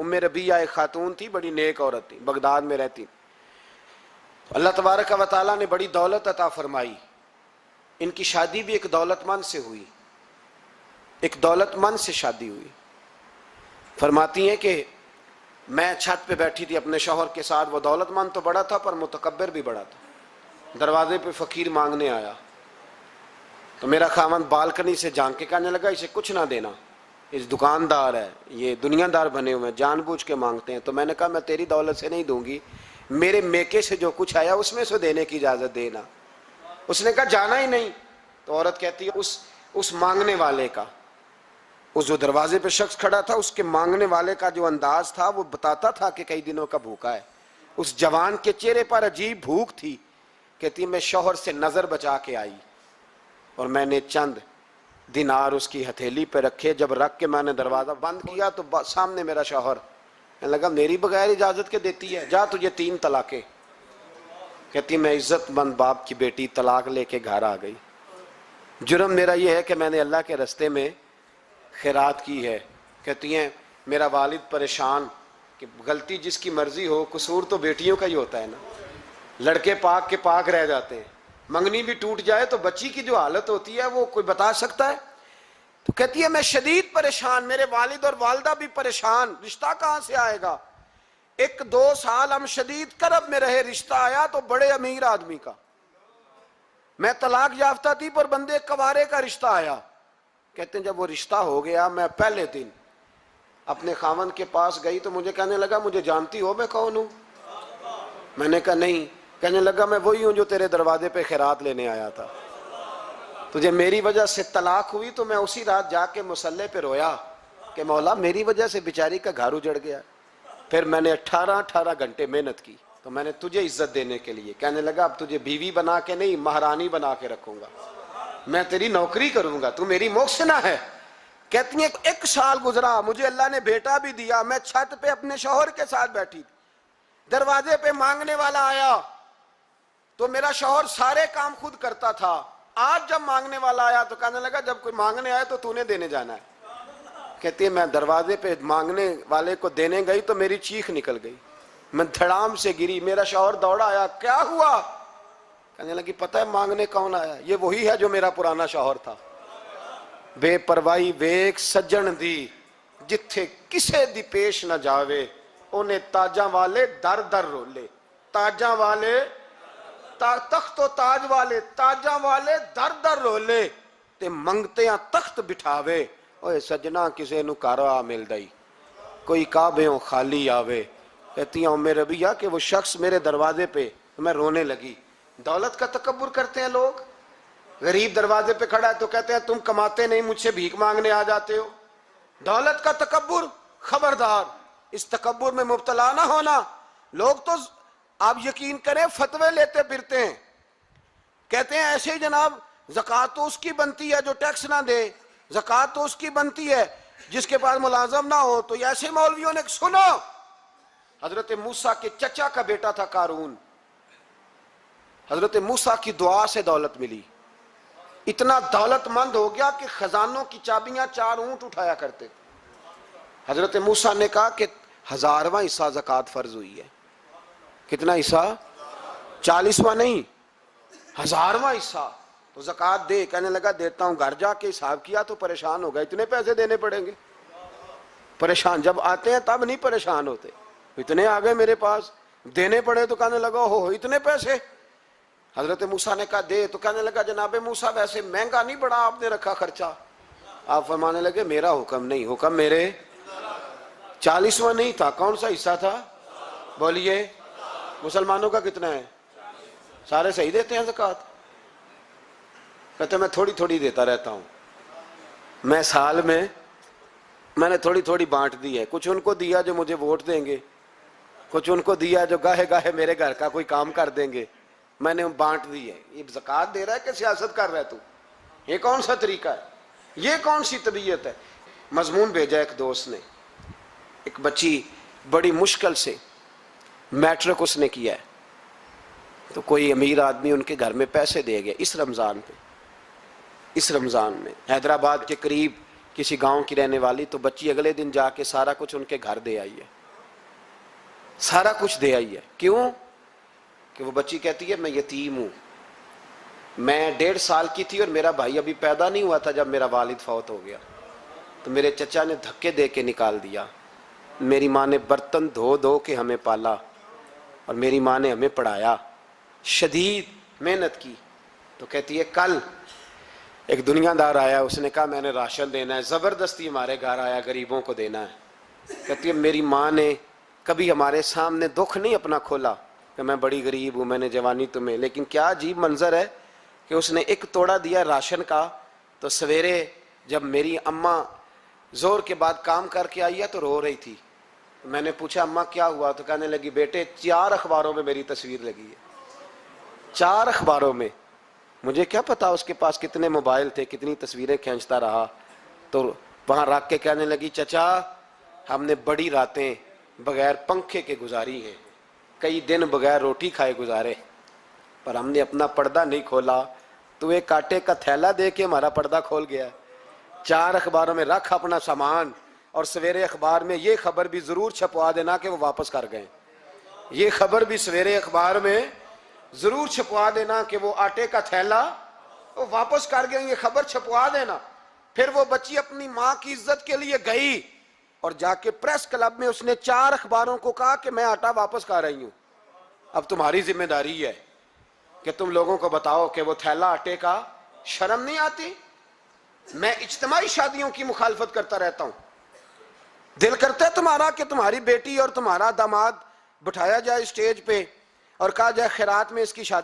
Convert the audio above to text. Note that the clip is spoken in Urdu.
ام ربیہ ایک خاتون تھی، بڑی نیک عورت تھی، بغداد میں رہتی. اللہ تبارک و تعالیٰ نے بڑی دولت عطا فرمائی. ان کی شادی بھی ایک دولت مند سے ہوئی، ایک دولت مند سے شادی ہوئی. فرماتی ہیں کہ میں چھت پہ بیٹھی تھی اپنے شوہر کے ساتھ، وہ دولت مند تو بڑا تھا پر متکبر بھی بڑا تھا. دروازے پہ فقیر مانگنے آیا تو میرا خاوند بالکنی سے جھانک کے کہنے لگا اسے کچھ نہ دینا، اس دکاندار ہے، یہ دنیا دار بنے ہوئے ہیں، جان بوجھ کے مانگتے ہیں. تو میں نے کہا میں تیری دولت سے نہیں دوں گی، میرے میکے سے جو کچھ آیا اس میں سے دینے کی اجازت دینا. اس نے کہا جانا ہی نہیں. تو عورت کہتی ہے اس مانگنے والے کا، اس جو دروازے پہ شخص کھڑا تھا، اس کے مانگنے والے کا جو انداز تھا وہ بتاتا تھا کہ کئی دنوں کا بھوکا ہے. اس جوان کے چہرے پر عجیب بھوک تھی. کہتی میں شوہر سے نظر بچا کے آئی اور میں نے چند دینار اس کی ہتھیلی پہ رکھے. جب رکھ کے میں نے دروازہ بند کیا تو سامنے میرا شوہر. کہنے لگا میری بغیر اجازت کے دیتی ہے، جا تجھے 3 طلاقیں. کہتی میں عزت مند باپ کی بیٹی طلاق لے کے گھر آ گئی. جرم میرا یہ ہے کہ میں نے اللہ کے رستے میں خیرات کی ہے. کہتی ہیں میرا والد پریشان کہ غلطی جس کی مرضی ہو، قصور تو بیٹیوں کا ہی ہوتا ہے نا. لڑکے پاک کے پاک رہ جاتے ہیں، منگنی بھی ٹوٹ جائے تو بچی کی جو حالت ہوتی ہے وہ کوئی بتا سکتا ہے؟ تو کہتی ہے میں شدید پریشان، میرے والد اور والدہ بھی پریشان، رشتہ کہاں سے آئے گا؟ 1-2 سال ہم شدید کرب میں رہے، رشتہ آیا تو بڑے امیر آدمی کا. میں طلاق یافتہ تھی پر بندے کوارے کا رشتہ آیا. کہتے ہیں جب وہ رشتہ ہو گیا میں پہلے دن اپنے خاوند کے پاس گئی تو مجھے کہنے لگا مجھے جانتی ہو میں کون ہوں؟ میں نے کہا نہیں. کہنے لگا میں وہی ہوں جو تیرے دروازے پہ خیرات لینے آیا تھا. تجھے میری وجہ سے طلاق ہوئی تو میں اسی رات جا کے مصلے پہ رویا کہ مولا میری وجہ سے بیچاری کا گھر اجڑ گیا. پھر میں نے 18 گھنٹے محنت کی تو میں نے تجھے عزت دینے کے لیے. کہنے لگا اب تجھے بیوی بنا کے نہیں مہرانی بنا کے رکھوں گا، میں تیری نوکری کروں گا، تو میری محسنہ ہے. کہتی ہیں 1 سال گزرا، مجھے اللہ نے بیٹا بھی دیا. میں چھت پہ اپنے شوہر کے ساتھ بیٹھی تھی، دروازے پہ مانگنے والا آیا تو میرا شوہر سارے کام خود کرتا تھا. آج جب مانگنے والا آیا تو کہنے لگا جب کوئی مانگنے آیا تو تو نے دینے جانا ہے. کہتی ہے میں دروازے پہ مانگنے والے کو دینے گئی تو میری چیخ نکل گئی، میں دھڑام سے گری. میرا شوہر دوڑا آیا، کیا ہوا؟ کہنے لگی پتہ ہے مانگنے کون آیا؟ یہ وہی ہے جو میرا پرانا شوہر تھا. بے پرواہی ویک سجن دی جتھے کسے دی پیش نہ جاوے، انہیں تاجاں والے در در رولے. تاجاں والے تخت و تاج والے، تاجاں والے در در رولے تے منگتیاں تخت بٹھاوے. اوے سجنا کسے نو کارا مل دئی، کوئی کعبےوں خالی آوے. کہتی ہیں ام ربیہ کہ وہ شخص میرے دروازے پہ، میں رونے لگی. دولت کا تکبر کرتے ہیں لوگ. غریب دروازے پہ کھڑا ہے تو کہتے ہیں تم کماتے نہیں، مجھ سے بھیک مانگنے آ جاتے ہو. دولت کا تکبر، خبردار اس تکبر میں مبتلا نہ ہونا. لوگ تو آپ یقین کریں فتوے لیتے پھرتے ہیں، کہتے ہیں ایسے ہی جناب زکوٰۃ تو اس کی بنتی ہے جو ٹیکس نہ دے، زکوٰۃ تو اس کی بنتی ہے جس کے پاس ملازم نہ ہو. تو ایسے مولویوں نے سنو، حضرت موسیٰ کے چچا کا بیٹا تھا قارون، حضرت موسیٰ کی دعا سے دولت ملی. اتنا دولت مند ہو گیا کہ خزانوں کی چابیاں 4 اونٹ اٹھایا کرتے. حضرت موسیٰ نے کہا کہ 1000واں حصہ زکوٰۃ فرض ہوئی ہے. کتنا حصہ؟ 40واں نہیں، 1000واں حصہ. تو زکوٰۃ دے. کہنے لگا دیتا ہوں. گھر جا کے حساب کیا تو پریشان ہو گئے، اتنے پیسے دینے پڑیں گے. پریشان جب آتے ہیں تب نہیں پریشان ہوتے، اتنے آ گئے میرے پاس دینے پڑے تو کہنے لگا ہو اتنے پیسے. حضرت موسیٰ نے کہا دے. تو کہنے لگا جناب موسیٰ ویسے مہنگا نہیں بڑا آپ نے رکھا خرچہ. آپ فرمانے لگے میرا حکم نہیں، حکم میرے 40واں نہیں تھا. کون سا حصہ تھا؟ بولیے. مسلمانوں کا کتنا ہے؟ سارے صحیح دیتے ہیں زکوٰۃ؟ کہتے میں تھوڑی تھوڑی دیتا رہتا ہوں. میں سال میں نے تھوڑی تھوڑی بانٹ دی ہے. کچھ ان کو دیا جو مجھے ووٹ دیں گے، کچھ ان کو دیا جو گاہے گاہے میرے گھر کا کوئی کام کر دیں گے. میں نے بانٹ دی ہے. یہ زکوٰۃ دے رہا ہے کہ سیاست کر رہا ہے تو؟ یہ کون سا طریقہ ہے؟ یہ کون سی طبیعت ہے؟ مضمون بھیجا ایک دوست نے، ایک بچی بڑی مشکل سے میٹرک اس نے کیا ہے تو کوئی امیر آدمی ان کے گھر میں پیسے دے گیا اس رمضان پہ. اس رمضان میں حیدرآباد کے قریب کسی گاؤں کی رہنے والی, تو بچی اگلے دن جا کے سارا کچھ ان کے گھر دے آئی ہے, سارا کچھ دے آئی ہے. کیوں؟ کہ وہ بچی کہتی ہے میں یتیم ہوں, میں 1.5 سال کی تھی اور میرا بھائی ابھی پیدا نہیں ہوا تھا جب میرا والد فوت ہو گیا, تو میرے چچا نے دھکے دے کے نکال دیا. میری ماں نے برتن دھو دھو کے ہمیں پالا, اور میری ماں نے ہمیں پڑھایا, شدید محنت کی. تو کہتی ہے کل ایک دنیا دار آیا, اس نے کہا میں نے راشن دینا ہے, زبردستی ہمارے گھر آیا, غریبوں کو دینا ہے. کہتی ہے میری ماں نے کبھی ہمارے سامنے دکھ نہیں اپنا کھولا کہ میں بڑی غریب ہوں, میں نے جوانی تمہیں, لیکن کیا عجیب منظر ہے کہ اس نے ایک توڑا دیا راشن کا. تو سویرے جب میری اماں زور کے بعد کام کر کے آئی ہے تو رو رہی تھی. میں نے پوچھا اماں کیا ہوا؟ تو کہنے لگی بیٹے 4 اخباروں میں میری تصویر لگی ہے, 4 اخباروں میں. مجھے کیا پتا اس کے پاس کتنے موبائل تھے, کتنی تصویریں کھینچتا رہا. تو وہاں رکھ کے کہنے لگی چچا ہم نے بڑی راتیں بغیر پنکھے کے گزاری ہیں, کئی دن بغیر روٹی کھائے گزارے, پر ہم نے اپنا پردہ نہیں کھولا. تو ایک آٹے کا تھیلا دے کے ہمارا پردہ کھول گیا. 4 اخباروں میں رکھ اپنا سامان, اور سویرے اخبار میں یہ خبر بھی ضرور چھپوا دینا کہ وہ واپس کر گئے. یہ خبر بھی سویرے اخبار میں ضرور چھپوا دینا کہ وہ آٹے کا تھیلا وہ واپس کر گئے, یہ خبر چھپوا دینا. پھر وہ بچی اپنی ماں کی عزت کے لیے گئی اور جا کے پریس کلب میں اس نے 4 اخباروں کو کہا کہ میں آٹا واپس کر رہی ہوں. اب تمہاری ذمہ داری ہے کہ تم لوگوں کو بتاؤ کہ وہ تھیلا آٹے کا. شرم نہیں آتی؟ میں اجتماعی شادیوں کی مخالفت کرتا رہتا ہوں. دل کرتا ہے تمہارا کہ تمہاری بیٹی اور تمہارا داماد بٹھایا جائے اسٹیج پہ اور کہا جائے خیرات میں اس کی شادی